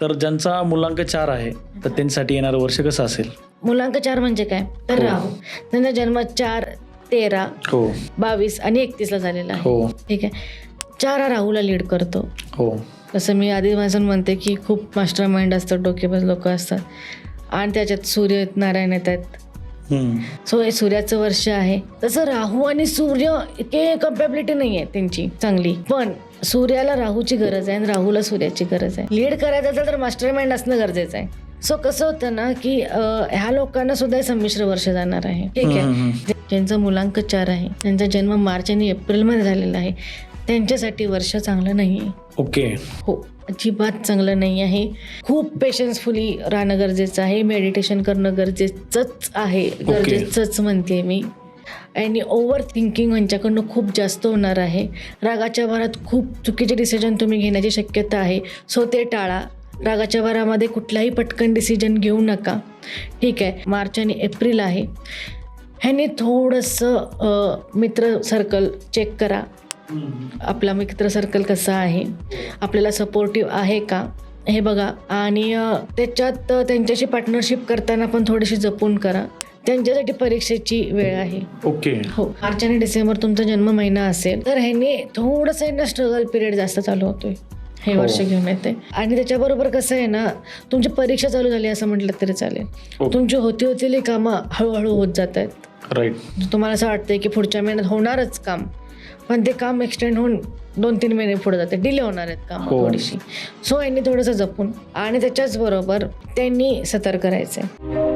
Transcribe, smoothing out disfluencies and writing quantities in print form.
तर ज्यांचा मुलांक 4 आहे तर त्यांच्यासाठी येणारं वर्ष कसं असेल? मुलांक 4 म्हणजे काय तर राहू, त्यांचा जन्म 4, 13, 22 आणि 31 झालेला आहे. ठीक आहे. 4 हा राहूला लीड करतो. जसं मी आधीपासून म्हणते की खूप मास्टर माइंड असतात, डोकेबाज लोक असतात आणि त्याच्यात सूर्य नारायण येतात. सो हे सूर्याचं वर्ष आहे. तसं राहू आणि सूर्य इतके कम्पॅबिलिटी नाही आहे त्यांची चांगली, पण सूर्याला राहूची गरज आहे आणि राहूला सूर्याची गरज आहे. लीड करायचं असेल तर मास्टर माइंड असणं गरजेचं आहे. सो कसं होतं ना की ह्या लोकांना सुद्धा संमिश्र वर्ष जाणार आहे. ठीक आहे. ज्यांचा मुलांक 4 आहे, त्यांचा जन्म मार्च आणि एप्रिलमध्ये झालेला आहे, त्यांच्यासाठी वर्ष चांगलं नाही आहे. हो, अजिबात चांगलं नाही आहे. खूप पेशन्सफुली राहणं गरजेचं आहे. मेडिटेशन करणं गरजेचंच आहे. गरजेचंच म्हणते मी. आणि ओव्हर थिंकिंग यांच्याकडनं खूप जास्त होणार आहे. रागाच्या भरात खूप चुकीचे डिसिजन तुम्ही घेण्याची शक्यता आहे. सो ते टाळा. रागाच्या भरामध्ये कुठलाही पटकन डिसिजन घेऊ नका. ठीक आहे. मार्च आणि एप्रिल आहे. ह्याने थोडंसं मित्र सर्कल चेक करा. आपला मित्र सर्कल कसा आहे, आपल्याला सपोर्टिव्ह आहे का हे बघा. आणि त्याच्यात त्यांच्याशी पार्टनरशिप करताना पण थोडीशी जपून करा. त्यांच्यासाठी परीक्षेची वेळ आहे. हो, मार्च आणि डिसेंबर तुमचा जन्म महिना असेल तर ह्याने थोडंसं स्ट्रगल पिरियड जास्त चालू होतोय. हे वर्ष घेऊन येते. आणि त्याच्याबरोबर कसं आहे ना, तुमची परीक्षा चालू झाली असं म्हटलं तरी चालेल. तुमची होती कामं हळूहळू होत जात आहेत. तुम्हाला असं वाटतंय की पुढच्या महिन्यात होणारच काम, पण ते काम एक्सटेंड होऊन 2-3 महिने पुढे जाते, डिले होणार आहेत काम थोडीशी. सो यांनी थोडंसं जपून आणि त्याच्याच बरोबर त्यांनी सतर्क राहायचंय.